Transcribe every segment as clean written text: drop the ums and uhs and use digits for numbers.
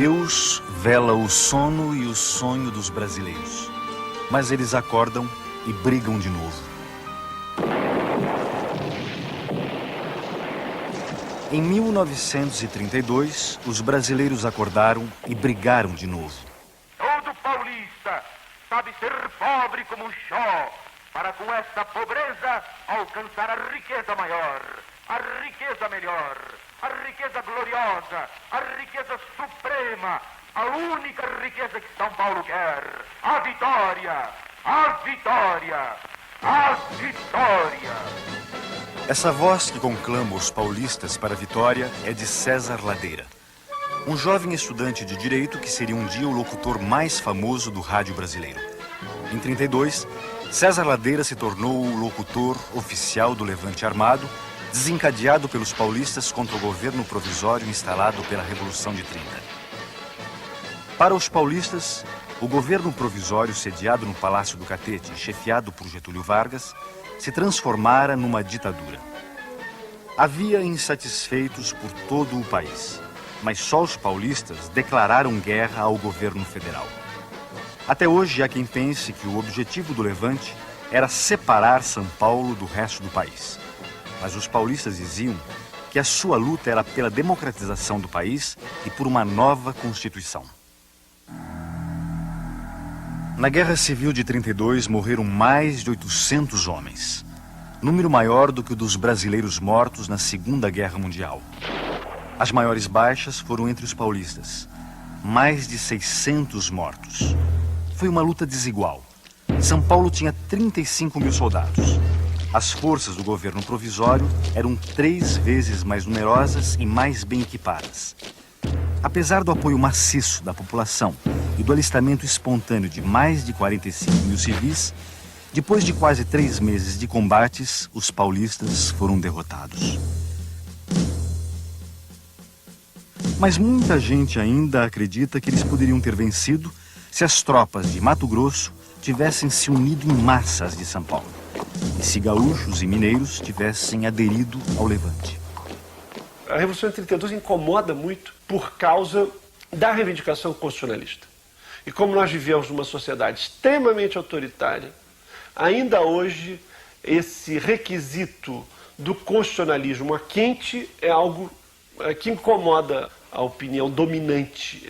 Deus vela o sono e o sonho dos brasileiros, mas eles acordam e brigam de novo. Em 1932, os brasileiros acordaram e brigaram de novo. Todo paulista sabe ser pobre como um xó, para com esta pobreza alcançar a riqueza maior, a riqueza melhor, a riqueza gloriosa, a riqueza suprema, a única riqueza que São Paulo quer, a vitória, a vitória, a vitória. Essa voz que conclama os paulistas para a vitória é de César Ladeira, um jovem estudante de direito que seria um dia o locutor mais famoso do rádio brasileiro. Em 32, César Ladeira se tornou o locutor oficial do Levante Armado, desencadeado pelos paulistas contra o governo provisório instalado pela Revolução de 30. Para os paulistas, o governo provisório sediado no Palácio do Catete, chefiado por Getúlio Vargas, se transformara numa ditadura. Havia insatisfeitos por todo o país, mas só os paulistas declararam guerra ao governo federal. Até hoje há quem pense que o objetivo do Levante era separar São Paulo do resto do país. Mas os paulistas diziam que a sua luta era pela democratização do país e por uma nova Constituição. Na Guerra Civil de 32 morreram mais de 800 homens, número maior do que o dos brasileiros mortos na Segunda Guerra Mundial. As maiores baixas foram entre os paulistas, mais de 600 mortos. Foi uma luta desigual. São Paulo tinha 35 mil soldados. As forças do governo provisório eram 3 vezes mais numerosas e mais bem equipadas. Apesar do apoio maciço da população e do alistamento espontâneo de mais de 45 mil civis, depois de quase 3 meses de combates, os paulistas foram derrotados. Mas muita gente ainda acredita que eles poderiam ter vencido se as tropas de Mato Grosso tivessem se unido em massa às de São Paulo, e se gaúchos e mineiros tivessem aderido ao Levante. A Revolução de 32 incomoda muito por causa da reivindicação constitucionalista. E como nós vivemos numa sociedade extremamente autoritária, ainda hoje esse requisito do constitucionalismo a quente é algo que incomoda a opinião dominante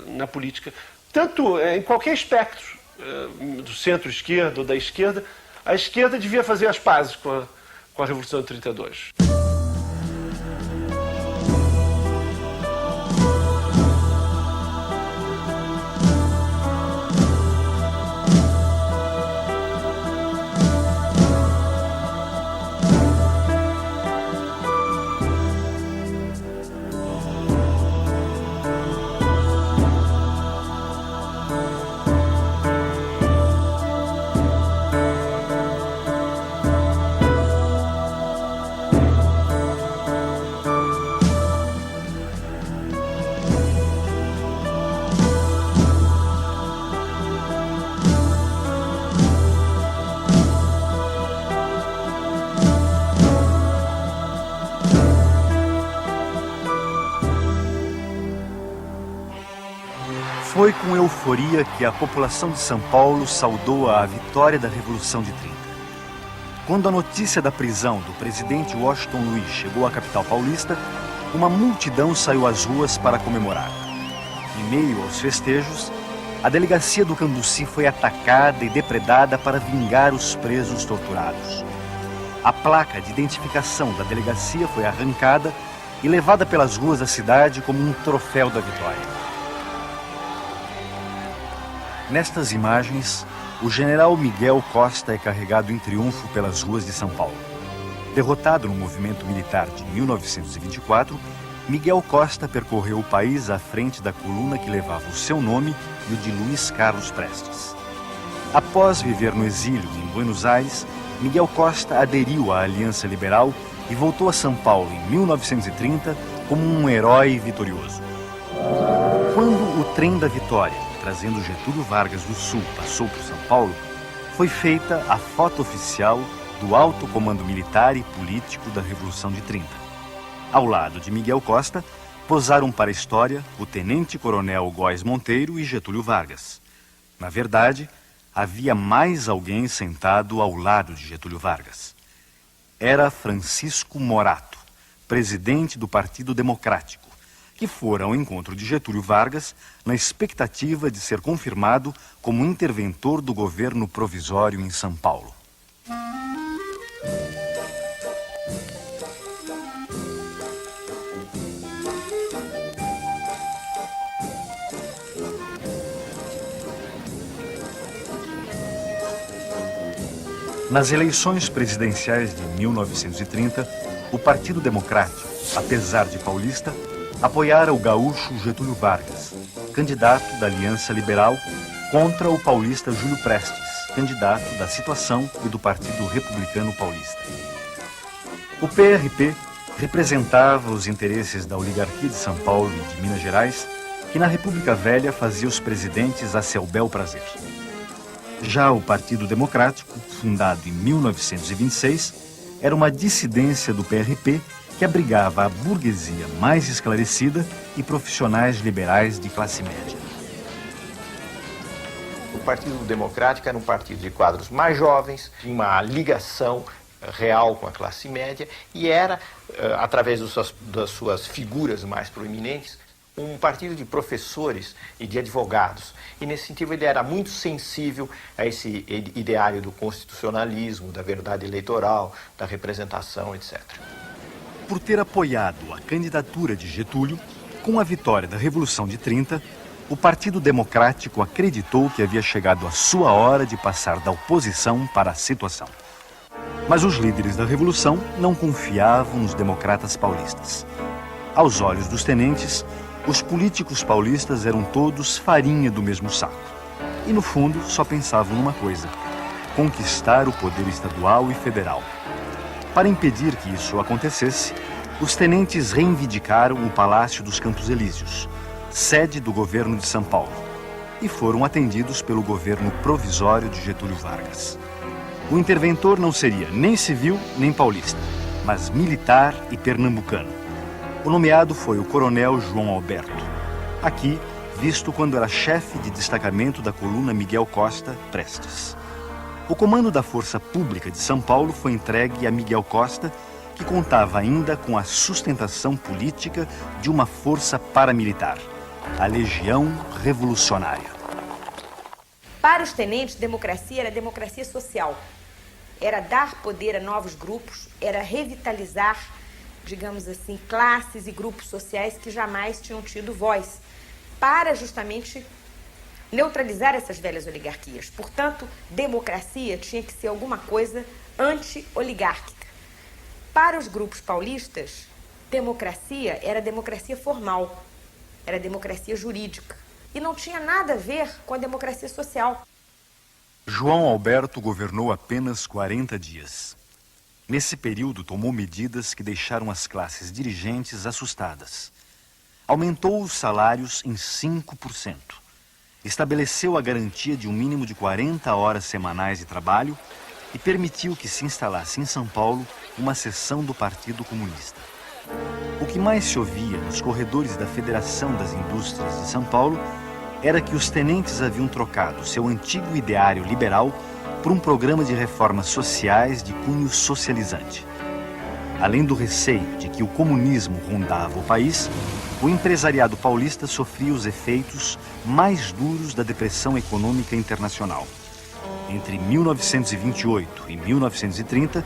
na política, tanto em qualquer espectro, do centro-esquerda ou da esquerda. A esquerda devia fazer as pazes com a Revolução de 32. Foi com euforia que a população de São Paulo saudou a vitória da Revolução de 30. Quando a notícia da prisão do presidente Washington Luiz chegou à capital paulista, uma multidão saiu às ruas para comemorar. Em meio aos festejos, a delegacia do Cambuci foi atacada e depredada para vingar os presos torturados. A placa de identificação da delegacia foi arrancada e levada pelas ruas da cidade como um troféu da vitória. Nestas imagens, o general Miguel Costa é carregado em triunfo pelas ruas de São Paulo. Derrotado no movimento militar de 1924, Miguel Costa percorreu o país à frente da coluna que levava o seu nome e o de Luiz Carlos Prestes. Após viver no exílio em Buenos Aires, Miguel Costa aderiu à Aliança Liberal e voltou a São Paulo em 1930 como um herói vitorioso. Quando o trem da vitória, trazendo Getúlio Vargas do Sul, passou por São Paulo, foi feita a foto oficial do alto comando militar e político da Revolução de 30. Ao lado de Miguel Costa, posaram para a história o tenente-coronel Góes Monteiro e Getúlio Vargas. Na verdade, havia mais alguém sentado ao lado de Getúlio Vargas. Era Francisco Morato, presidente do Partido Democrático, que fora ao encontro de Getúlio Vargas na expectativa de ser confirmado como interventor do governo provisório em São Paulo. Nas eleições presidenciais de 1930, o Partido Democrático, apesar de paulista, apoiara o gaúcho Getúlio Vargas, candidato da Aliança Liberal, contra o paulista Júlio Prestes, candidato da Situação e do Partido Republicano Paulista. O PRP representava os interesses da oligarquia de São Paulo e de Minas Gerais, que na República Velha fazia os presidentes a seu bel prazer. Já o Partido Democrático, fundado em 1926, era uma dissidência do PRP que abrigava a burguesia mais esclarecida e profissionais liberais de classe média. O Partido Democrático era um partido de quadros mais jovens, tinha uma ligação real com a classe média e era, através das suas figuras mais proeminentes, um partido de professores e de advogados. E, nesse sentido, ele era muito sensível a esse ideário do constitucionalismo, da verdade eleitoral, da representação, etc. Por ter apoiado a candidatura de Getúlio, com a vitória da Revolução de 30, o Partido Democrático acreditou que havia chegado a sua hora de passar da oposição para a situação. Mas os líderes da Revolução não confiavam nos democratas paulistas. Aos olhos dos tenentes, os políticos paulistas eram todos farinha do mesmo saco. E, no fundo, só pensavam numa coisa: conquistar o poder estadual e federal. Para impedir que isso acontecesse, os tenentes reivindicaram o Palácio dos Campos Elíseos, sede do governo de São Paulo, e foram atendidos pelo governo provisório de Getúlio Vargas. O interventor não seria nem civil nem paulista, mas militar e pernambucano. O nomeado foi o coronel João Alberto, aqui visto quando era chefe de destacamento da coluna Miguel Costa Prestes. O comando da Força Pública de São Paulo foi entregue a Miguel Costa, que contava ainda com a sustentação política de uma força paramilitar, a Legião Revolucionária. Para os tenentes, democracia era democracia social. Era dar poder a novos grupos, era revitalizar, digamos assim, classes e grupos sociais que jamais tinham tido voz, para justamente neutralizar essas velhas oligarquias. Portanto, democracia tinha que ser alguma coisa anti-oligárquica. Para os grupos paulistas, democracia era democracia formal, era democracia jurídica, e não tinha nada a ver com a democracia social. João Alberto governou apenas 40 dias. Nesse período, tomou medidas que deixaram as classes dirigentes assustadas. Aumentou os salários em 5%. Estabeleceu a garantia de um mínimo de 40 horas semanais de trabalho e permitiu que se instalasse em São Paulo uma seção do Partido Comunista. O que mais se ouvia nos corredores da Federação das Indústrias de São Paulo era que os tenentes haviam trocado seu antigo ideário liberal por um programa de reformas sociais de cunho socializante. Além do receio de que o comunismo rondava o país, o empresariado paulista sofria os efeitos mais duros da depressão econômica internacional. Entre 1928 e 1930,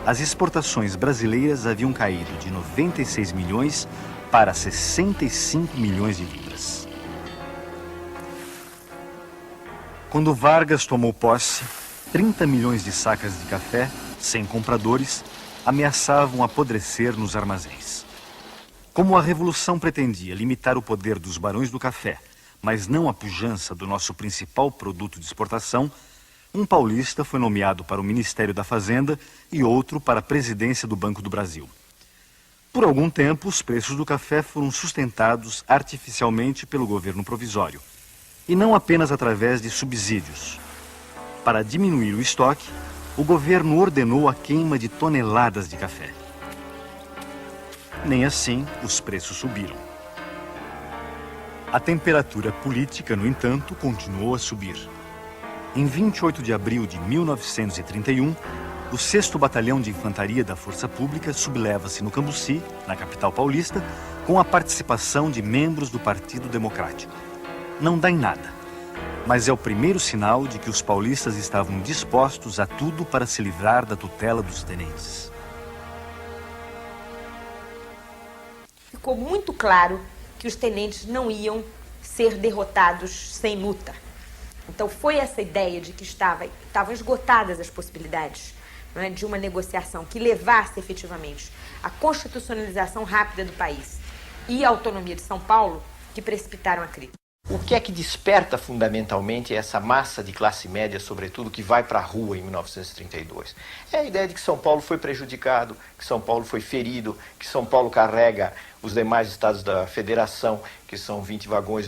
as exportações brasileiras haviam caído de 96 milhões para 65 milhões de libras. Quando Vargas tomou posse, 30 milhões de sacas de café, sem compradores, ameaçavam apodrecer nos armazéns. Como a Revolução pretendia limitar o poder dos barões do café, mas não a pujança do nosso principal produto de exportação, um paulista foi nomeado para o Ministério da Fazenda e outro para a presidência do Banco do Brasil. Por algum tempo, os preços do café foram sustentados artificialmente pelo governo provisório, e não apenas através de subsídios. Para diminuir o estoque, o governo ordenou a queima de toneladas de café. Nem assim os preços subiram. A temperatura política, no entanto, continuou a subir. Em 28 de abril de 1931, o 6º Batalhão de Infantaria da Força Pública subleva-se no Cambuci, na capital paulista, com a participação de membros do Partido Democrático. Não dá em nada, mas é o primeiro sinal de que os paulistas estavam dispostos a tudo para se livrar da tutela dos tenentes. Ficou muito claro que os tenentes não iam ser derrotados sem luta. Então foi essa ideia de que estavam esgotadas as possibilidades, não é, de uma negociação que levasse efetivamente à constitucionalização rápida do país e à autonomia de São Paulo que precipitaram a crise. O que é que desperta fundamentalmente essa massa de classe média, sobretudo, que vai para a rua em 1932? É a ideia de que São Paulo foi prejudicado, que São Paulo foi ferido, que São Paulo carrega os demais estados da federação, que são 20 vagões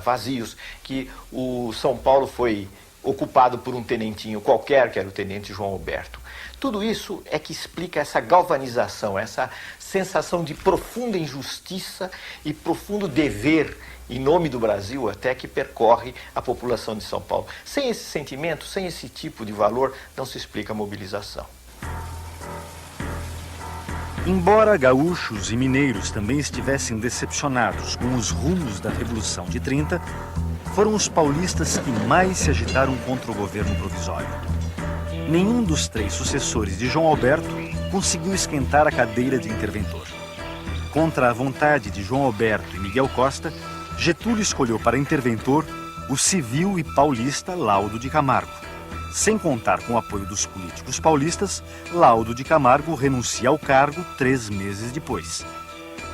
vazios, que o São Paulo foi ocupado por um tenentinho qualquer, que era o tenente João Alberto. Tudo isso é que explica essa galvanização, essa sensação de profunda injustiça e profundo dever em nome do Brasil até que percorre a população de São Paulo. Sem esse sentimento, sem esse tipo de valor, não se explica a mobilização. Embora gaúchos e mineiros também estivessem decepcionados com os rumos da Revolução de 30, foram os paulistas que mais se agitaram contra o governo provisório. Nenhum dos 3 sucessores de João Alberto conseguiu esquentar a cadeira de interventor. Contra a vontade de João Alberto e Miguel Costa, Getúlio escolheu para interventor o civil e paulista Laudo de Camargo. Sem contar com o apoio dos políticos paulistas, Laudo de Camargo renuncia ao cargo 3 meses depois.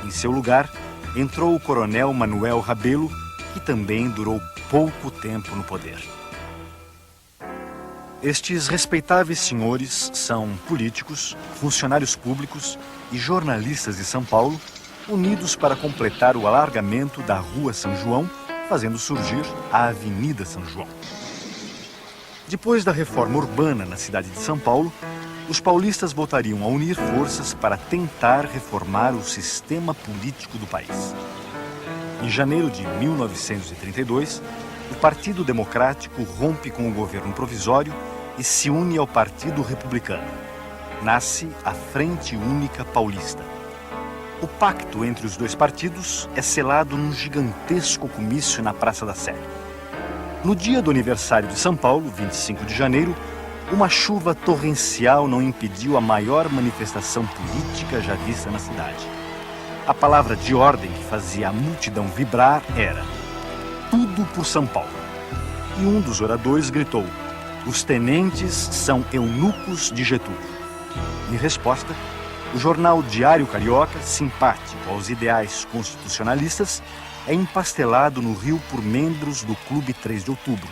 Em seu lugar, entrou o coronel Manuel Rabelo, que também durou pouco tempo no poder. Estes respeitáveis senhores são políticos, funcionários públicos e jornalistas de São Paulo, unidos para completar o alargamento da Rua São João, fazendo surgir a Avenida São João. Depois da reforma urbana na cidade de São Paulo, os paulistas voltariam a unir forças para tentar reformar o sistema político do país. Em janeiro de 1932, o Partido Democrático rompe com o governo provisório e se une ao Partido Republicano. Nasce a Frente Única Paulista. O pacto entre os 2 partidos é selado num gigantesco comício na Praça da Sé. No dia do aniversário de São Paulo, 25 de janeiro, uma chuva torrencial não impediu a maior manifestação política já vista na cidade. A palavra de ordem que fazia a multidão vibrar era: tudo por São Paulo. E um dos oradores gritou: os tenentes são eunucos de Getúlio. Em resposta, o jornal Diário Carioca, simpático aos ideais constitucionalistas, é empastelado no Rio por membros do Clube 3 de Outubro,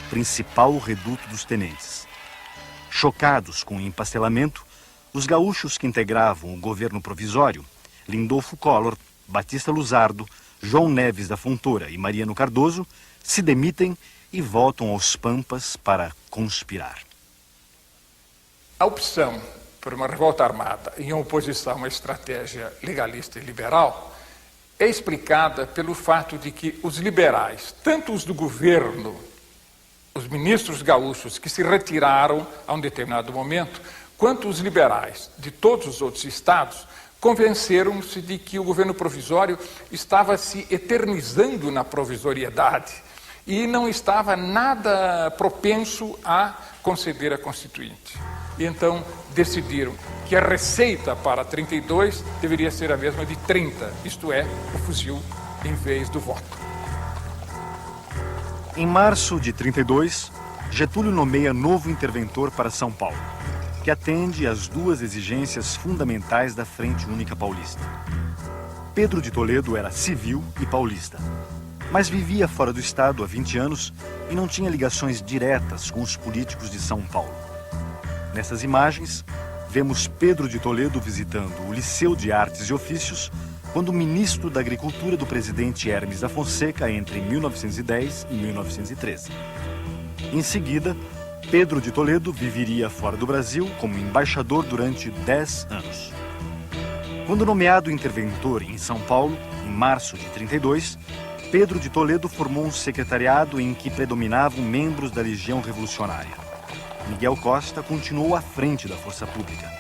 principal reduto dos tenentes. Chocados com o empastelamento, os gaúchos que integravam o governo provisório, Lindolfo Collor, Batista Luzardo, João Neves da Fontoura e Mariano Cardoso, se demitem e voltam aos Pampas para conspirar. A opção por uma revolta armada em oposição a uma estratégia legalista e liberal é explicada pelo fato de que os liberais, tanto os do governo, os ministros gaúchos que se retiraram a um determinado momento, quanto os liberais de todos os outros estados, convenceram-se de que o governo provisório estava se eternizando na provisoriedade e não estava nada propenso a conceder a Constituinte. E então decidiram que a receita para 32 deveria ser a mesma de 30, isto é, o fuzil em vez do voto. Em março de 32, Getúlio nomeia novo interventor para São Paulo, que atende às 2 exigências fundamentais da Frente Única Paulista. Pedro de Toledo era civil e paulista, mas vivia fora do estado há 20 anos e não tinha ligações diretas com os políticos de São Paulo. Nessas imagens, vemos Pedro de Toledo visitando o Liceu de Artes e Ofícios quando ministro da Agricultura do presidente Hermes da Fonseca entre 1910 e 1913. Em seguida, Pedro de Toledo viveria fora do Brasil como embaixador durante 10 anos. Quando nomeado interventor em São Paulo, em março de 32, Pedro de Toledo formou um secretariado em que predominavam membros da Legião Revolucionária. Miguel Costa continuou à frente da força pública.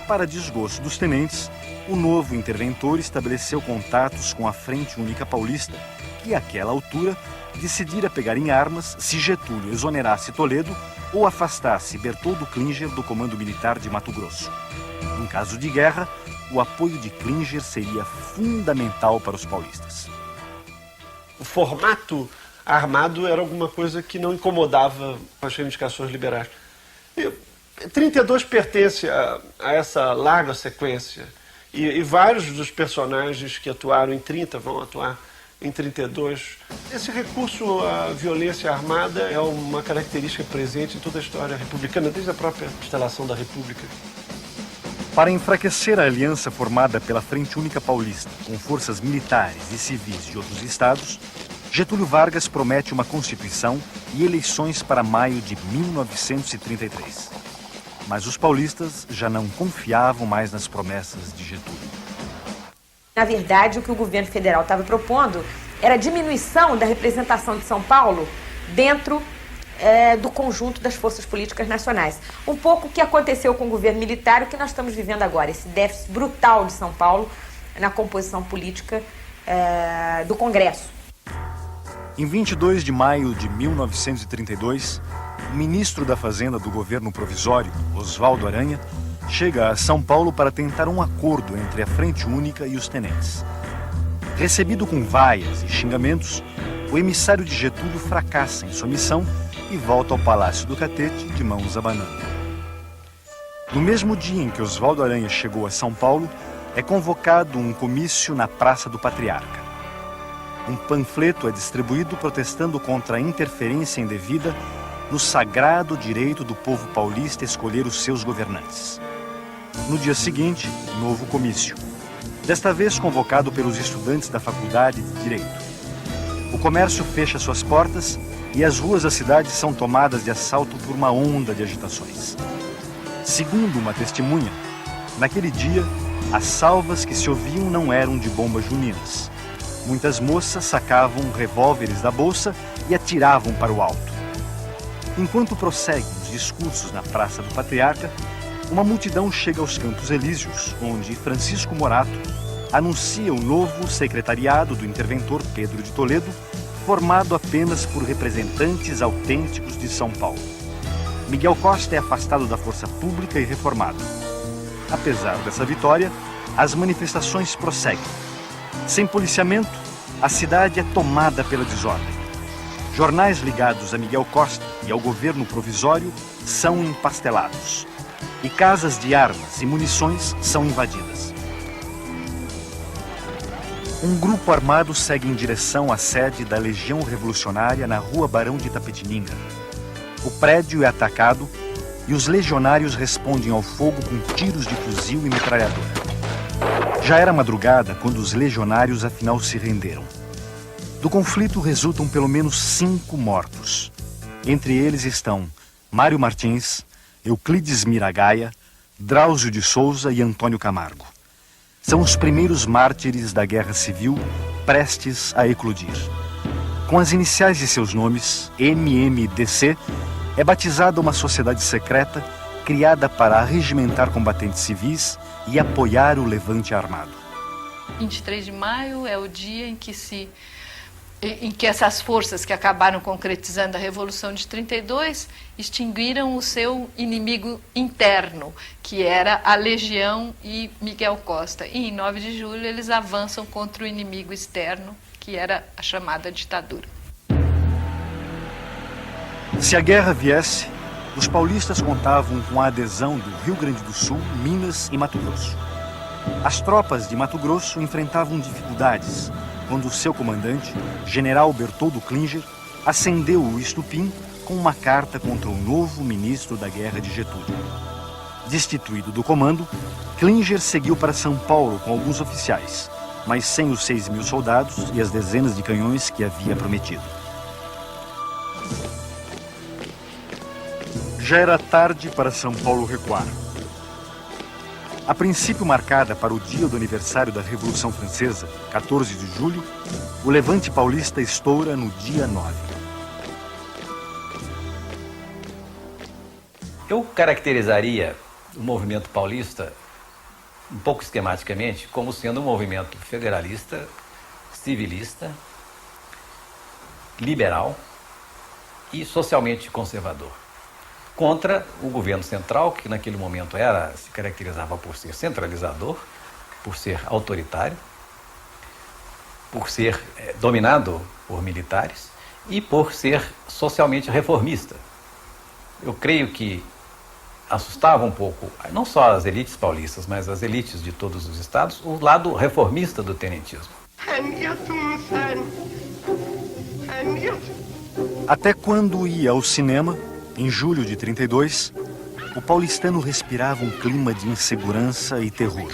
Para desgosto dos tenentes, o novo interventor estabeleceu contatos com a Frente Única Paulista, que, àquela altura, decidira pegar em armas se Getúlio exonerasse Toledo ou afastasse Bertoldo Klinger do comando militar de Mato Grosso. Em caso de guerra, o apoio de Klinger seria fundamental para os paulistas. O formato armado era alguma coisa que não incomodava as reivindicações liberais. 32 pertence a essa larga sequência e vários dos personagens que atuaram em 30 vão atuar em 32. Esse recurso à violência armada é uma característica presente em toda a história republicana, desde a própria instalação da República. Para enfraquecer a aliança formada pela Frente Única Paulista com forças militares e civis de outros estados, Getúlio Vargas promete uma Constituição e eleições para maio de 1933. Mas os paulistas já não confiavam mais nas promessas de Getúlio. Na verdade, o que o governo federal estava propondo era a diminuição da representação de São Paulo dentro do conjunto das forças políticas nacionais. Um pouco o que aconteceu com o governo militar, o que nós estamos vivendo agora, esse déficit brutal de São Paulo na composição política do Congresso. Em 22 de maio de 1932, o ministro da Fazenda do governo provisório, Oswaldo Aranha, chega a São Paulo para tentar um acordo entre a Frente Única e os tenentes. Recebido com vaias e xingamentos, o emissário de Getúlio fracassa em sua missão e volta ao Palácio do Catete de mãos abanando. No mesmo dia em que Oswaldo Aranha chegou a São Paulo, é convocado um comício na Praça do Patriarca. Um panfleto é distribuído protestando contra a interferência indevida no sagrado direito do povo paulista escolher os seus governantes. No dia seguinte, novo comício. Desta vez convocado pelos estudantes da Faculdade de Direito. O comércio fecha suas portas e as ruas da cidade são tomadas de assalto por uma onda de agitações. Segundo uma testemunha, naquele dia, as salvas que se ouviam não eram de bombas juninas. Muitas moças sacavam revólveres da bolsa e atiravam para o alto. Enquanto prosseguem os discursos na Praça do Patriarca, uma multidão chega aos Campos Elíseos, onde Francisco Morato anuncia o novo secretariado do interventor Pedro de Toledo, formado apenas por representantes autênticos de São Paulo. Miguel Costa é afastado da força pública e reformado. Apesar dessa vitória, as manifestações prosseguem. Sem policiamento, a cidade é tomada pela desordem. Jornais ligados a Miguel Costa e ao governo provisório são empastelados. E casas de armas e munições são invadidas. Um grupo armado segue em direção à sede da Legião Revolucionária na Rua Barão de Itapetininga. O prédio é atacado e os legionários respondem ao fogo com tiros de fuzil e metralhadora. Já era madrugada quando os legionários afinal se renderam. Do conflito resultam pelo menos 5 mortos. Entre eles estão Mário Martins, Euclides Miragaia, Drauzio de Souza e Antônio Camargo. São os primeiros mártires da Guerra Civil prestes a eclodir. Com as iniciais de seus nomes, MMDC, é batizada uma sociedade secreta criada para arregimentar combatentes civis e apoiar o levante armado. 23 de maio é o dia em que essas forças que acabaram concretizando a Revolução de 32 extinguiram o seu inimigo interno, que era a Legião e Miguel Costa. E em 9 de julho eles avançam contra o inimigo externo, que era a chamada ditadura. Se a guerra viesse, os paulistas contavam com a adesão do Rio Grande do Sul, Minas e Mato Grosso. As tropas de Mato Grosso enfrentavam dificuldades quando o seu comandante, general Bertoldo Klinger, acendeu o estupim com uma carta contra o novo ministro da Guerra de Getúlio. Destituído do comando, Klinger seguiu para São Paulo com alguns oficiais, mas sem os 6.000 soldados e as dezenas de canhões que havia prometido. Já era tarde para São Paulo recuar. A princípio marcada para o dia do aniversário da Revolução Francesa, 14 de julho, o levante paulista estoura no dia 9. Eu caracterizaria o movimento paulista, um pouco esquematicamente, como sendo um movimento federalista, civilista, liberal e socialmente conservador, contra o governo central, que naquele momento se caracterizava por ser centralizador, por ser autoritário, por ser dominado por militares e por ser socialmente reformista. Eu creio que assustava um pouco, não só as elites paulistas, mas as elites de todos os estados, o lado reformista do tenentismo. Até quando ia ao cinema, em julho de 32, o paulistano respirava um clima de insegurança e terror.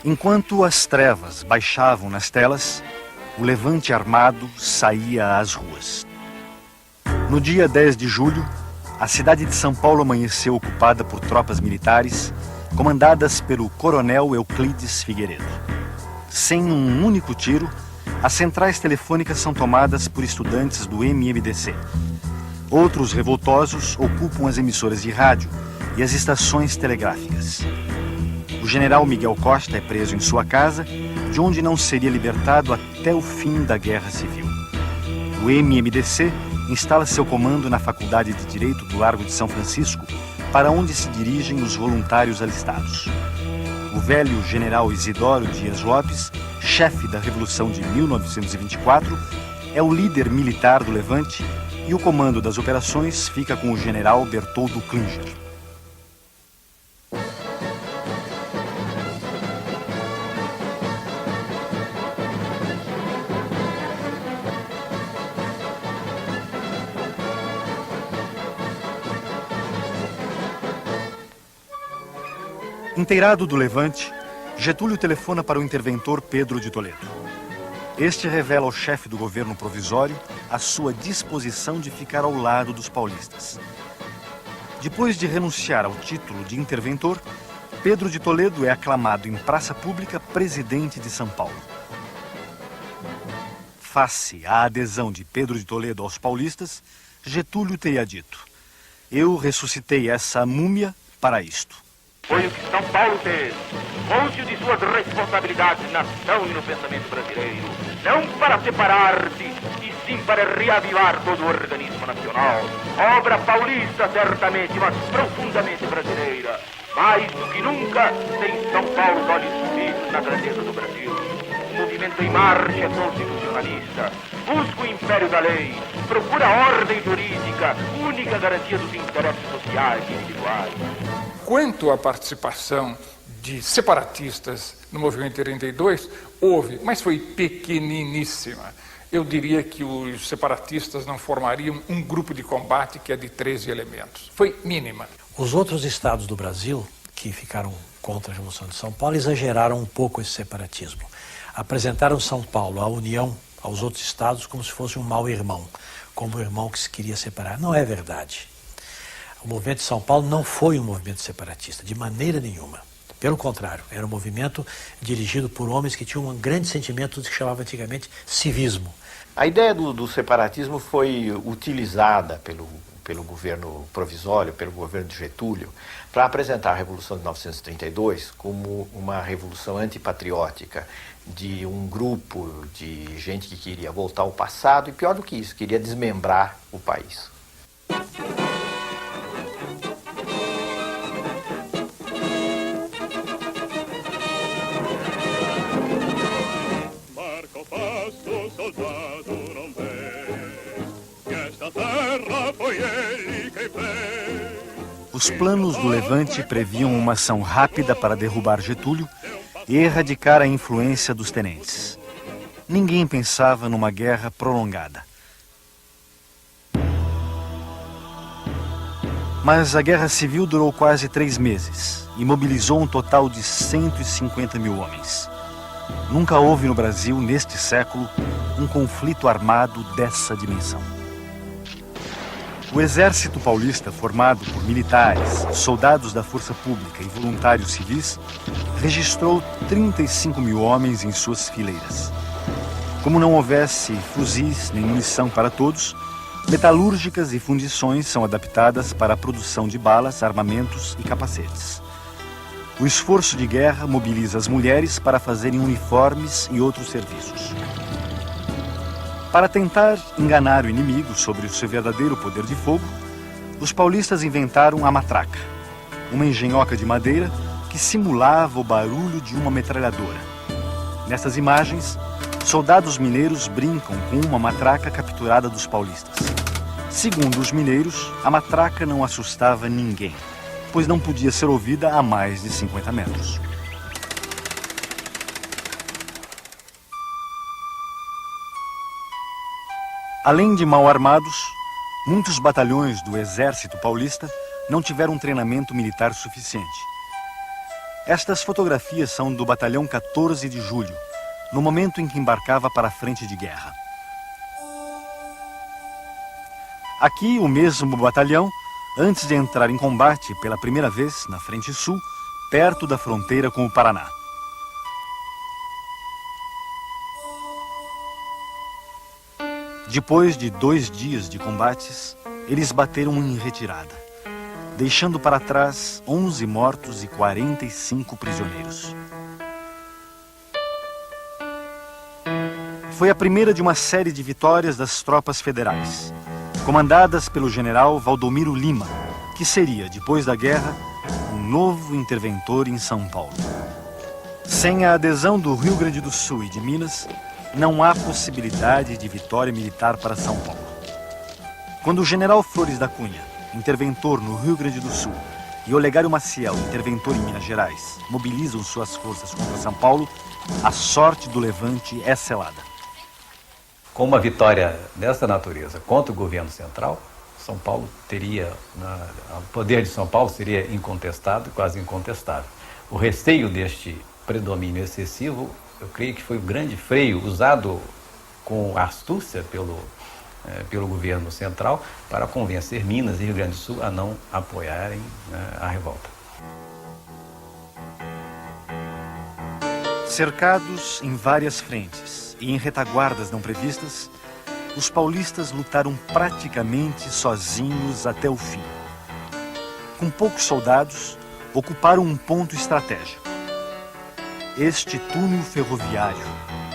Enquanto as trevas baixavam nas telas, o levante armado saía às ruas. No dia 10 de julho, a cidade de São Paulo amanheceu ocupada por tropas militares, comandadas pelo coronel Euclides Figueiredo. Sem um único tiro, as centrais telefônicas são tomadas por estudantes do MMDC. Outros revoltosos ocupam as emissoras de rádio e as estações telegráficas. O general Miguel Costa é preso em sua casa, de onde não seria libertado até o fim da Guerra Civil. O MMDC instala seu comando na Faculdade de Direito do Largo de São Francisco, para onde se dirigem os voluntários alistados. O velho general Isidoro Dias Lopes, chefe da Revolução de 1924, é o líder militar do levante e o comando das operações fica com o general Bertoldo Klinger. Inteirado do levante, Getúlio telefona para o interventor Pedro de Toledo. Este revela ao chefe do governo provisório a sua disposição de ficar ao lado dos paulistas. Depois de renunciar ao título de interventor, Pedro de Toledo é aclamado em praça pública presidente de São Paulo. Face à adesão de Pedro de Toledo aos paulistas, Getúlio teria dito: "Eu ressuscitei essa múmia para isto." Foi o que São Paulo fez, consciente de suas responsabilidades na ação e no pensamento brasileiro, não para separar-se, e sim para reavivar todo o organismo nacional. Obra paulista, certamente, mas profundamente brasileira. Mais do que nunca, tem São Paulo os olhos fixos na grandeza do Brasil. O movimento em marcha constitucionalista busca o império da lei, procura a ordem jurídica, única garantia dos interesses sociais e individuais. Quanto à participação de separatistas no movimento 32, houve, mas foi pequeniníssima. Eu diria que os separatistas não formariam um grupo de combate que é de 13 elementos. Foi mínima. Os outros estados do Brasil, que ficaram contra a Revolução de São Paulo, exageraram um pouco esse separatismo. Apresentaram São Paulo, a União, aos outros estados como se fosse um mau irmão, como um irmão que se queria separar. Não é verdade. O movimento de São Paulo não foi um movimento separatista, de maneira nenhuma. Pelo contrário, era um movimento dirigido por homens que tinham um grande sentimento do que se chamava antigamente civismo. A ideia do separatismo foi utilizada pelo governo provisório, pelo governo de Getúlio, para apresentar a Revolução de 1932 como uma revolução antipatriótica, de um grupo de gente que queria voltar ao passado e, pior do que isso, queria desmembrar o país. Os planos do levante previam uma ação rápida para derrubar Getúlio e erradicar a influência dos tenentes. Ninguém pensava numa guerra prolongada. Mas a guerra civil durou quase 3 meses e mobilizou um total de 150 mil homens. Nunca houve no Brasil, neste século, um conflito armado dessa dimensão. O exército paulista, formado por militares, soldados da força pública e voluntários civis, registrou 35 mil homens em suas fileiras. Como não houvesse fuzis nem munição para todos, metalúrgicas e fundições são adaptadas para a produção de balas, armamentos e capacetes. O esforço de guerra mobiliza as mulheres para fazerem uniformes e outros serviços. Para tentar enganar o inimigo sobre o seu verdadeiro poder de fogo, os paulistas inventaram a matraca, uma engenhoca de madeira que simulava o barulho de uma metralhadora. Nessas imagens, soldados mineiros brincam com uma matraca capturada dos paulistas. Segundo os mineiros, a matraca não assustava ninguém, pois não podia ser ouvida a mais de 50 metros. Além de mal armados, muitos batalhões do exército paulista não tiveram um treinamento militar suficiente. Estas fotografias são do batalhão 14 de julho, no momento em que embarcava para a frente de guerra. Aqui, o mesmo batalhão, antes de entrar em combate pela primeira vez na frente sul, perto da fronteira com o Paraná. Depois de 2 dias de combates, eles bateram em retirada, deixando para trás 11 mortos e 45 prisioneiros. Foi a primeira de uma série de vitórias das tropas federais, comandadas pelo general Valdomiro Lima, que seria, depois da guerra, um novo interventor em São Paulo. Sem a adesão do Rio Grande do Sul e de Minas, não há possibilidade de vitória militar para São Paulo. Quando o general Flores da Cunha, interventor no Rio Grande do Sul, e Olegário Maciel, interventor em Minas Gerais, mobilizam suas forças contra São Paulo, a sorte do levante é selada. Com uma vitória dessa natureza contra o governo central, São Paulo teria, o poder de São Paulo seria incontestado, quase incontestável. O receio deste predomínio excessivo, eu creio que foi o grande freio usado com astúcia pelo governo central para convencer Minas e Rio Grande do Sul a não apoiarem a revolta. Cercados em várias frentes e em retaguardas não previstas, os paulistas lutaram praticamente sozinhos até o fim. Com poucos soldados, ocuparam um ponto estratégico. Este túnel ferroviário,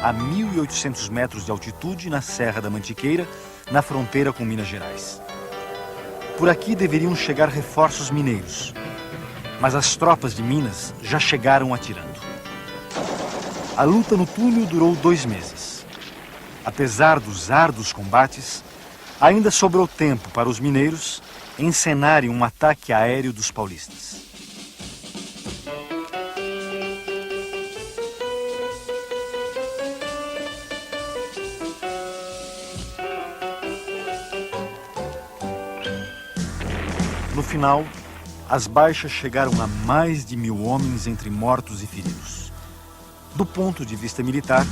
a 1.800 metros de altitude na Serra da Mantiqueira, na fronteira com Minas Gerais. Por aqui deveriam chegar reforços mineiros, mas as tropas de Minas já chegaram atirando. A luta no túnel durou 2 meses. Apesar dos árduos combates, ainda sobrou tempo para os mineiros encenarem um ataque aéreo dos paulistas. No final, as baixas chegaram a mais de 1.000 homens entre mortos e feridos. Do ponto de vista militar,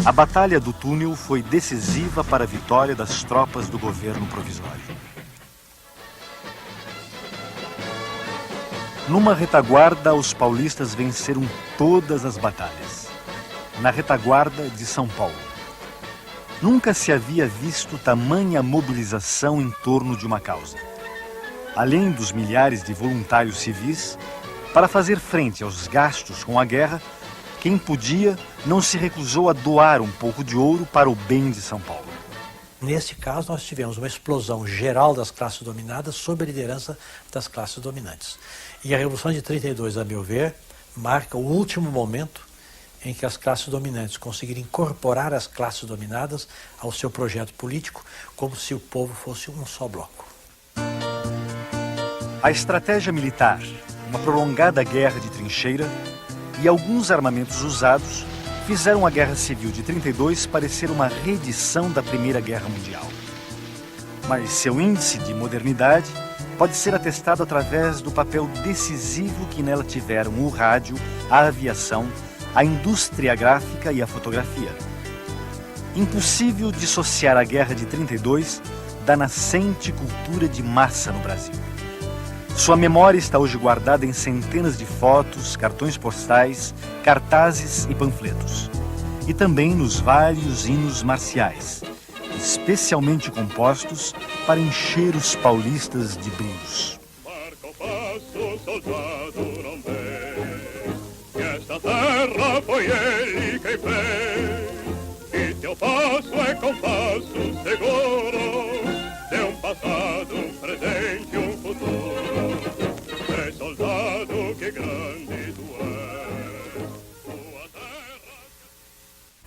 a Batalha do Túnel foi decisiva para a vitória das tropas do governo provisório. Numa retaguarda, os paulistas venceram todas as batalhas. Na retaguarda de São Paulo. Nunca se havia visto tamanha mobilização em torno de uma causa. Além dos milhares de voluntários civis, para fazer frente aos gastos com a guerra, quem podia não se recusou a doar um pouco de ouro para o bem de São Paulo. Neste caso, nós tivemos uma explosão geral das classes dominadas sob a liderança das classes dominantes. E a Revolução de 32, a meu ver, marca o último momento em que as classes dominantes conseguiram incorporar as classes dominadas ao seu projeto político, como se o povo fosse um só bloco. A estratégia militar, uma prolongada guerra de trincheira e alguns armamentos usados fizeram a Guerra Civil de 32 parecer uma reedição da Primeira Guerra Mundial. Mas seu índice de modernidade pode ser atestado através do papel decisivo que nela tiveram o rádio, a aviação, a indústria gráfica e a fotografia. Impossível dissociar a Guerra de 32 da nascente cultura de massa no Brasil. Sua memória está hoje guardada em centenas de fotos, cartões postais, cartazes e panfletos. E também nos vários hinos marciais, especialmente compostos para encher os paulistas de brilhos. Marca o passo, soldado não vê, que esta terra foi ele quem fez, e teu passo é compasso seguro, de um passado, um presente, um futuro, é soldado que grande tu és, tua terra...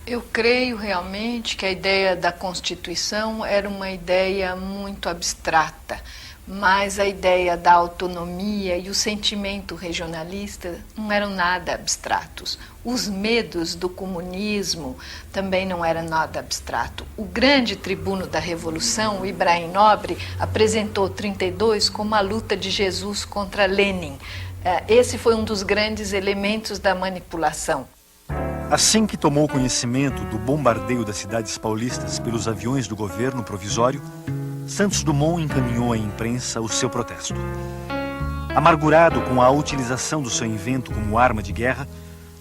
Eu creio realmente que a ideia da Constituição era uma ideia muito abstrata, mas a ideia da autonomia e o sentimento regionalista não eram nada abstratos. Os medos do comunismo também não eram nada abstrato. O grande tribuno da Revolução, o Ibrahim Nobre, apresentou 32 como a luta de Jesus contra Lenin. Esse foi um dos grandes elementos da manipulação. Assim que tomou conhecimento do bombardeio das cidades paulistas pelos aviões do governo provisório, Santos Dumont encaminhou à imprensa o seu protesto. Amargurado com a utilização do seu invento como arma de guerra,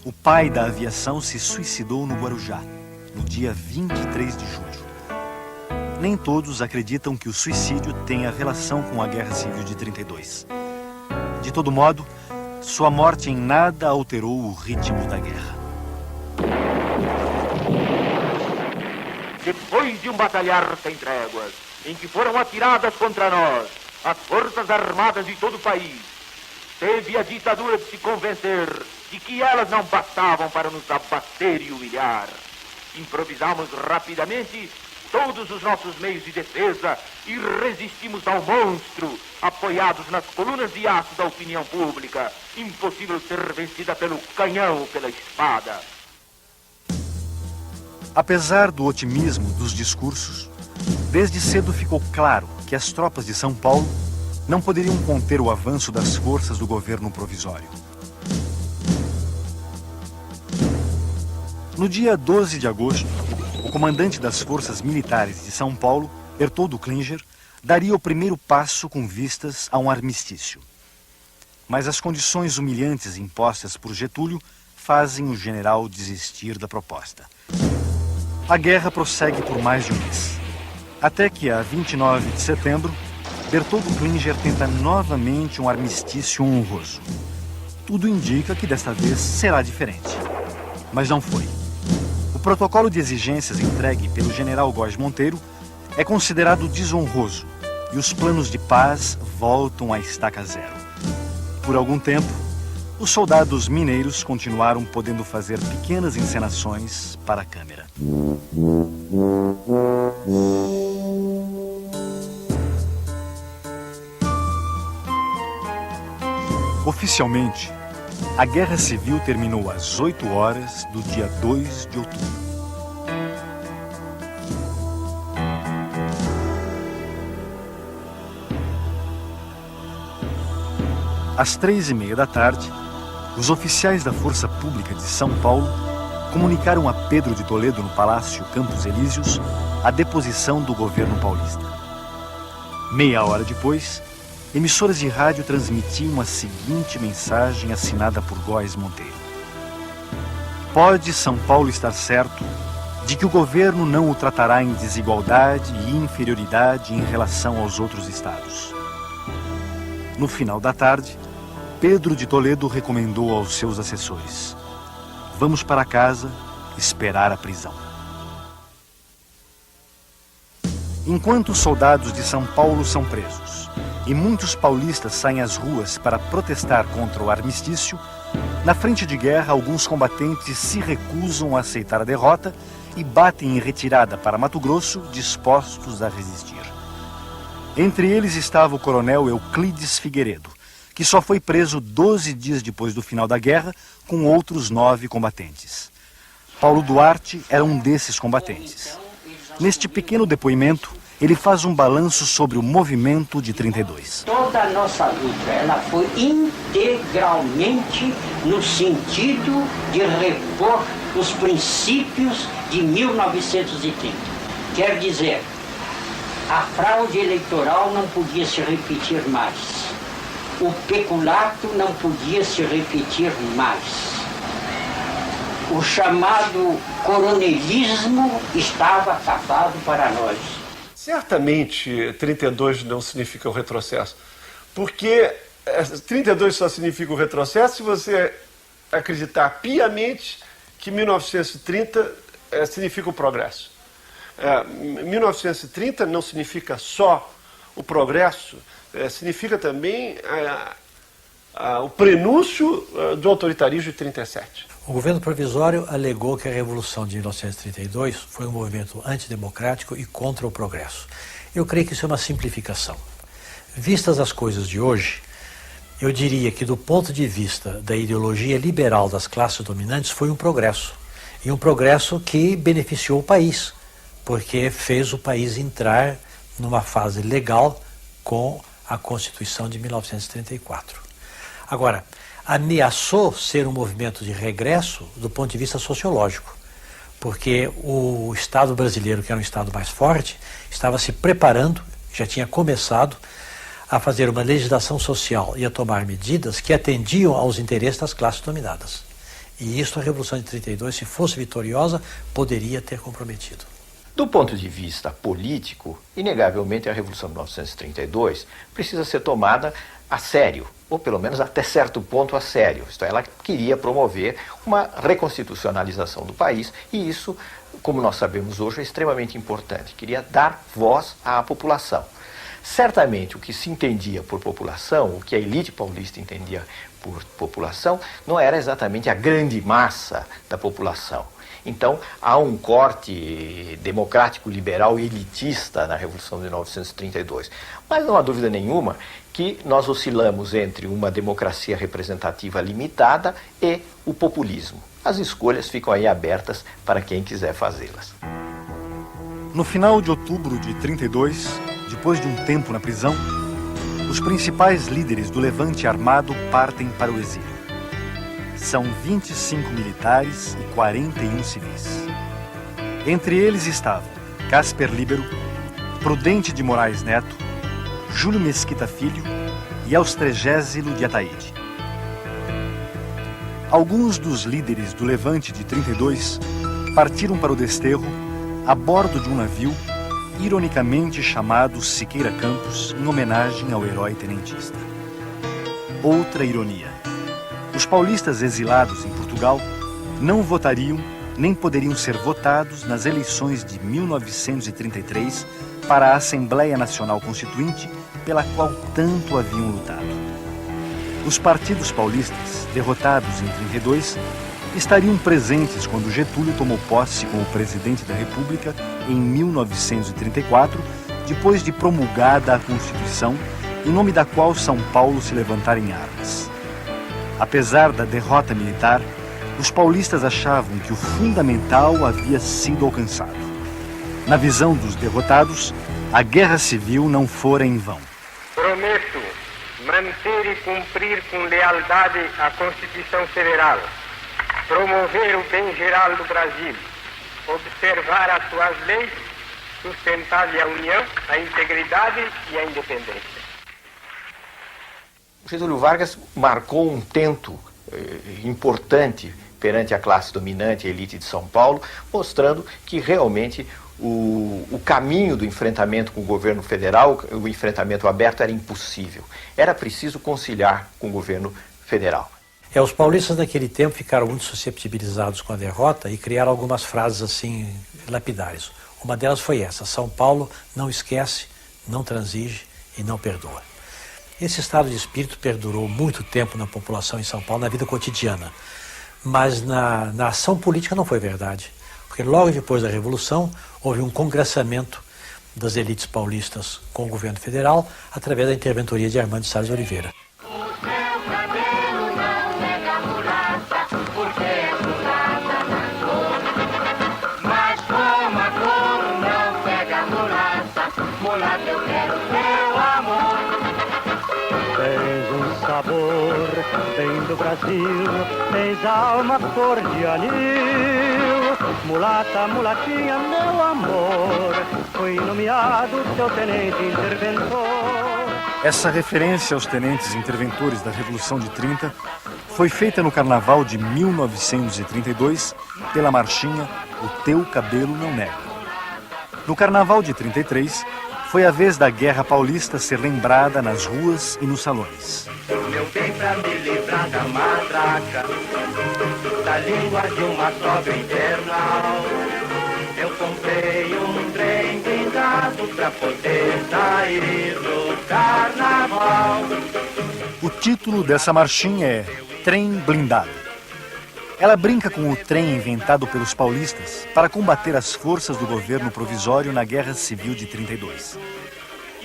o pai da aviação se suicidou no Guarujá, no dia 23 de julho. Nem todos acreditam que o suicídio tenha relação com a Guerra Civil de 32. De todo modo, sua morte em nada alterou o ritmo da guerra. Depois de um batalhar sem tréguas, em que foram atiradas contra nós as forças armadas de todo o país, teve a ditadura de se convencer de que elas não bastavam para nos abater e humilhar. Improvisamos rapidamente todos os nossos meios de defesa e resistimos ao monstro, apoiados nas colunas de aço da opinião pública, impossível ser vencida pelo canhão ou pela espada. Apesar do otimismo dos discursos, desde cedo ficou claro que as tropas de São Paulo não poderiam conter o avanço das forças do governo provisório. No dia 12 de agosto, o comandante das forças militares de São Paulo, Bertoldo Klinger, daria o primeiro passo com vistas a um armistício. Mas as condições humilhantes impostas por Getúlio fazem o general desistir da proposta. A guerra prossegue por mais de um mês. Até que, a 29 de setembro, Bertoldo Klinger tenta novamente um armistício honroso. Tudo indica que desta vez será diferente. Mas não foi. O protocolo de exigências entregue pelo general Góes Monteiro é considerado desonroso e os planos de paz voltam à estaca zero. Por algum tempo, os soldados mineiros continuaram podendo fazer pequenas encenações para a câmera. Oficialmente, a Guerra Civil terminou às 8 horas do dia 2 de outubro. Às 3h30 da tarde, os oficiais da Força Pública de São Paulo comunicaram a Pedro de Toledo, no Palácio Campos Elíseos, a deposição do governo paulista. Meia hora depois, emissoras de rádio transmitiam a seguinte mensagem assinada por Góes Monteiro: pode São Paulo estar certo de que o governo não o tratará em desigualdade e inferioridade em relação aos outros estados. No final da tarde, Pedro de Toledo recomendou aos seus assessores: vamos para casa esperar a prisão. Enquanto os soldados de São Paulo são presos e muitos paulistas saem às ruas para protestar contra o armistício, na frente de guerra alguns combatentes se recusam a aceitar a derrota e batem em retirada para Mato Grosso, dispostos a resistir. Entre eles estava o coronel Euclides Figueiredo, que só foi preso 12 dias depois do final da guerra, com outros 9 combatentes. Paulo Duarte era um desses combatentes. Neste pequeno depoimento, ele faz um balanço sobre o movimento de 32. Toda a nossa luta, ela foi integralmente no sentido de repor os princípios de 1930. Quer dizer, a fraude eleitoral não podia se repetir mais. O peculato não podia se repetir mais. O chamado coronelismo estava acabado para nós. Certamente 32 não significa o retrocesso, porque 32 só significa o retrocesso se você acreditar piamente que 1930 significa o progresso. 1930 não significa só o progresso, significa também o prenúncio do autoritarismo de 37. O governo provisório alegou que a Revolução de 1932 foi um movimento antidemocrático e contra o progresso. Eu creio que isso é uma simplificação. Vistas as coisas de hoje, eu diria que do ponto de vista da ideologia liberal das classes dominantes foi um progresso. E um progresso que beneficiou o país, porque fez o país entrar numa fase legal com a Constituição de 1934. Agora, ameaçou ser um movimento de regresso do ponto de vista sociológico, porque o Estado brasileiro, que era um Estado mais forte, estava se preparando, já tinha começado a fazer uma legislação social e a tomar medidas que atendiam aos interesses das classes dominadas. E isso a Revolução de 32, se fosse vitoriosa, poderia ter comprometido. Do ponto de vista político, inegavelmente a Revolução de 1932 precisa ser tomada a sério, ou pelo menos até certo ponto a sério. Isto é, ela queria promover uma reconstitucionalização do país e isso, como nós sabemos hoje, é extremamente importante. Queria dar voz à população. Certamente o que se entendia por população, o que a elite paulista entendia por população, não era exatamente a grande massa da população. Então, há um corte democrático, liberal e elitista na Revolução de 1932. Mas não há dúvida nenhuma que nós oscilamos entre uma democracia representativa limitada e o populismo. As escolhas ficam aí abertas para quem quiser fazê-las. No final de outubro de 32, depois de um tempo na prisão, os principais líderes do levante armado partem para o exílio. São 25 militares e 41 civis. Entre eles estavam Casper Líbero, Prudente de Moraes Neto, Júlio Mesquita Filho e Austrégésilo de Ataíde. Alguns dos líderes do levante de 32 partiram para o desterro a bordo de um navio ironicamente chamado Siqueira Campos, em homenagem ao herói tenentista. Outra ironia. Os paulistas exilados em Portugal não votariam nem poderiam ser votados nas eleições de 1933 para a Assembleia Nacional Constituinte, pela qual tanto haviam lutado. Os partidos paulistas, derrotados em 32, estariam presentes quando Getúlio tomou posse como presidente da República em 1934, depois de promulgada a Constituição, em nome da qual São Paulo se levantara em armas. Apesar da derrota militar, os paulistas achavam que o fundamental havia sido alcançado. Na visão dos derrotados, a guerra civil não fora em vão. Prometo manter e cumprir com lealdade a Constituição Federal, promover o bem geral do Brasil, observar as suas leis, sustentar-lhe a união, a integridade e a independência. Getúlio Vargas marcou um tento importante perante a classe dominante, a elite de São Paulo, mostrando que realmente o caminho do enfrentamento com o governo federal, o enfrentamento aberto, era impossível. Era preciso conciliar com o governo federal. Os paulistas naquele tempo ficaram muito susceptibilizados com a derrota e criaram algumas frases assim lapidares. Uma delas foi essa: São Paulo não esquece, não transige e não perdoa. Esse estado de espírito perdurou muito tempo na população em São Paulo, na vida cotidiana. Mas na ação política não foi verdade. Porque logo depois da Revolução houve um congressamento das elites paulistas com o governo federal através da interventoria de Armando de Salles Oliveira. mulata, eu quero seu amor. Tens um sabor bem do Brasil, tens alma cor de anil. Mulata, mulatinha, meu amor, fui nomeado teu tenente interventor. Essa referência aos tenentes interventores da Revolução de 30 foi feita no Carnaval de 1932 pela marchinha O Teu Cabelo Não Nega. No Carnaval de 33, foi a vez da Guerra Paulista ser lembrada nas ruas e nos salões. Meu bem, pra me livrar da matraca, da língua de uma sogra infernal, eu comprei um trem blindado pra poder sair do carnaval. O título dessa marchinha é Trem Blindado. Ela brinca com o trem inventado pelos paulistas para combater as forças do governo provisório na Guerra Civil de 32.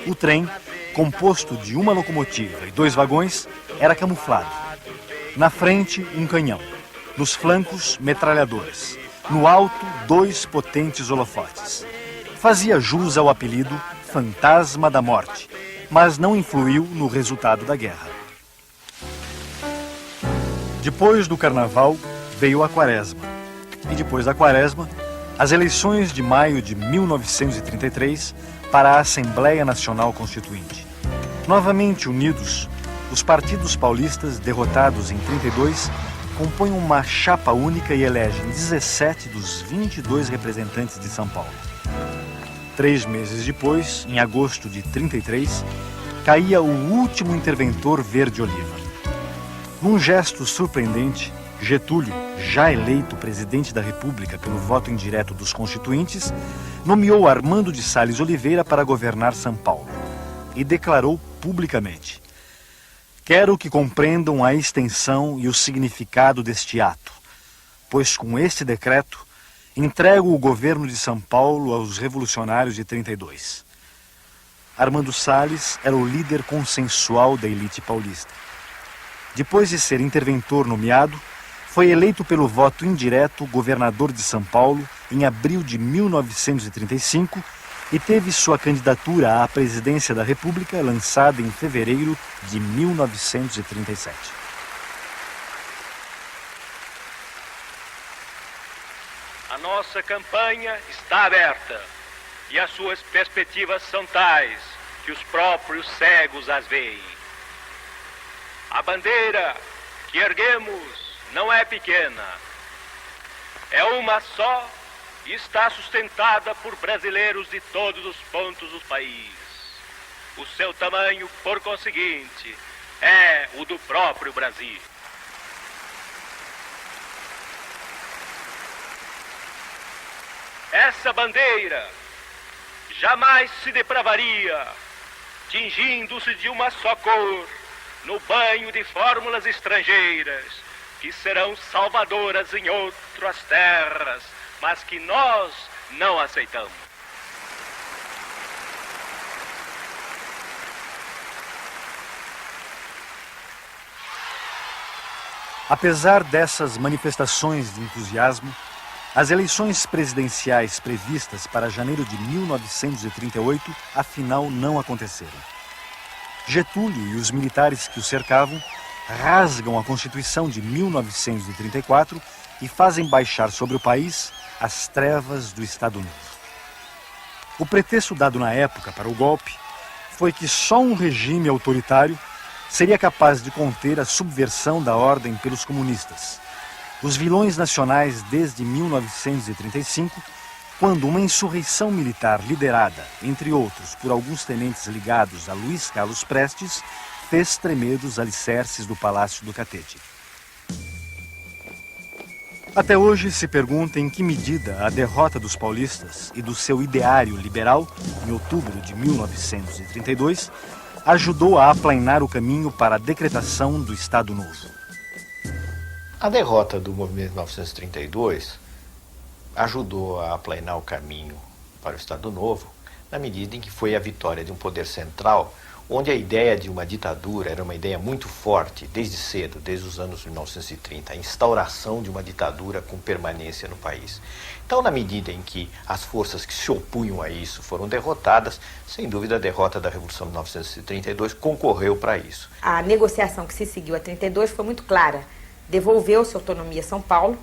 O trem, composto de uma locomotiva e 2 vagões, era camuflado. Na frente, um canhão. Nos flancos, metralhadoras. No alto, 2 potentes holofotes. Fazia jus ao apelido Fantasma da Morte, mas não influiu no resultado da guerra. Depois do Carnaval, veio a Quaresma. E depois da Quaresma, as eleições de maio de 1933 para a Assembleia Nacional Constituinte. Novamente unidos, os partidos paulistas, derrotados em 32, compõem uma chapa única e elegem 17 dos 22 representantes de São Paulo. 3 meses depois, em agosto de 33, caía o último interventor verde-oliva. Num gesto surpreendente, Getúlio, já eleito presidente da República pelo voto indireto dos constituintes, nomeou Armando de Salles Oliveira para governar São Paulo e declarou publicamente: quero que compreendam a extensão e o significado deste ato, pois com este decreto entrego o governo de São Paulo aos revolucionários de 32. Armando Salles era o líder consensual da elite paulista. Depois de ser interventor nomeado, foi eleito pelo voto indireto governador de São Paulo em abril de 1935 e teve sua candidatura à presidência da República lançada em fevereiro de 1937. A nossa campanha está aberta e as suas perspectivas são tais que os próprios cegos as veem. A bandeira que erguemos não é pequena, é uma só e está sustentada por brasileiros de todos os pontos do país. O seu tamanho, por conseguinte, é o do próprio Brasil. Essa bandeira jamais se depravaria, tingindo-se de uma só cor, no banho de fórmulas estrangeiras, que serão salvadoras em outras terras, mas que nós não aceitamos. Apesar dessas manifestações de entusiasmo, as eleições presidenciais previstas para janeiro de 1938, afinal, não aconteceram. Getúlio e os militares que o cercavam rasgam a Constituição de 1934 e fazem baixar sobre o país as trevas do Estado Novo. O pretexto dado na época para o golpe foi que só um regime autoritário seria capaz de conter a subversão da ordem pelos comunistas, os vilões nacionais desde 1935, quando uma insurreição militar liderada, entre outros, por alguns tenentes ligados a Luiz Carlos Prestes, fez tremer os alicerces do Palácio do Catete. Até hoje se pergunta em que medida a derrota dos paulistas e do seu ideário liberal, em outubro de 1932, ajudou a aplainar o caminho para a decretação do Estado Novo. A derrota do movimento de 1932 ajudou a aplainar o caminho para o Estado Novo, na medida em que foi a vitória de um poder central onde a ideia de uma ditadura era uma ideia muito forte, desde cedo, desde os anos 1930, a instauração de uma ditadura com permanência no país. Então, na medida em que as forças que se opunham a isso foram derrotadas, sem dúvida a derrota da Revolução de 1932 concorreu para isso. A negociação que se seguiu a 32 foi muito clara. Devolveu-se autonomia a São Paulo,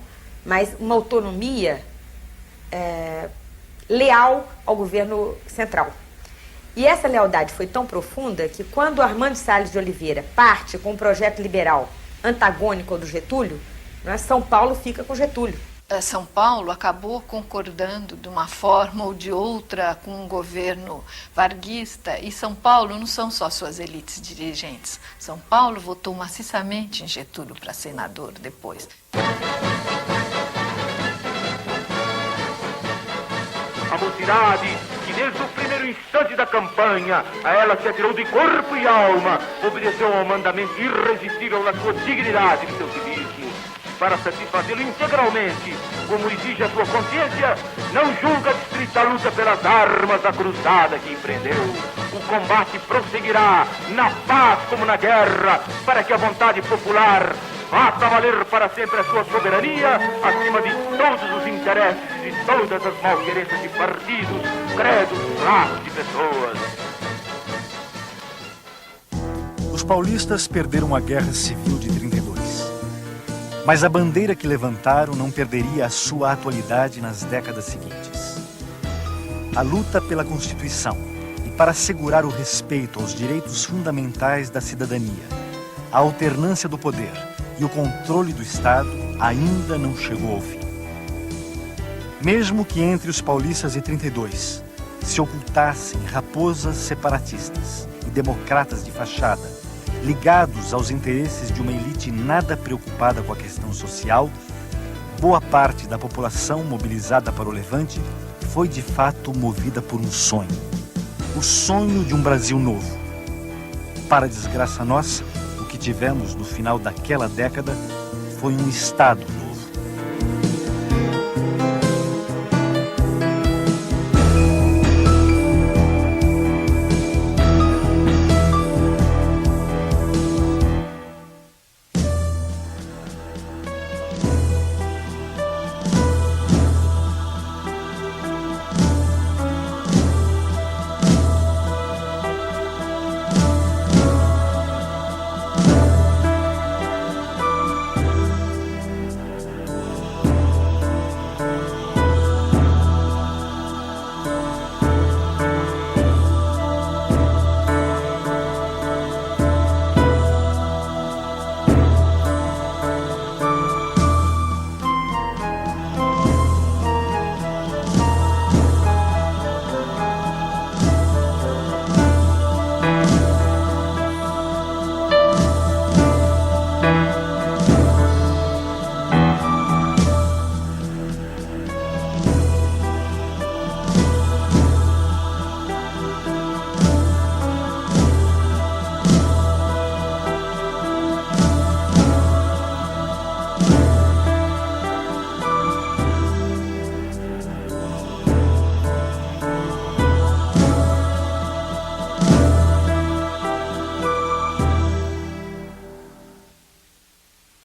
mas uma autonomia leal ao governo central. E essa lealdade foi tão profunda que quando Armando Salles de Oliveira parte com um projeto liberal antagônico ao do Getúlio, São Paulo fica com Getúlio. São Paulo acabou concordando de uma forma ou de outra com o governo varguista, e São Paulo não são só suas elites dirigentes. São Paulo votou maciçamente em Getúlio para senador depois. A mocidade, que desde o primeiro instante da campanha, a ela se atirou de corpo e alma, obedeceu ao mandamento irresistível da sua dignidade e do seu civismo. Para satisfazê-lo integralmente, como exige a sua consciência, não julga distrita a luta pelas armas da cruzada que empreendeu. O combate prosseguirá, na paz como na guerra, para que a vontade popular faça valer para sempre a sua soberania, acima de todos os interesses e de todas as malquerenças de partidos, credos, classes e pessoas. Os paulistas perderam a Guerra Civil de 32. Mas a bandeira que levantaram não perderia a sua atualidade nas décadas seguintes. A luta pela Constituição e para assegurar o respeito aos direitos fundamentais da cidadania, a alternância do poder e o controle do Estado ainda não chegou ao fim. Mesmo que entre os paulistas de 32 se ocultassem raposas separatistas e democratas de fachada, ligados aos interesses de uma elite nada preocupada com a questão social, boa parte da população mobilizada para o levante foi de fato movida por um sonho. O sonho de um Brasil novo. Para desgraça nossa, o que tivemos no final daquela década foi um Estado novo.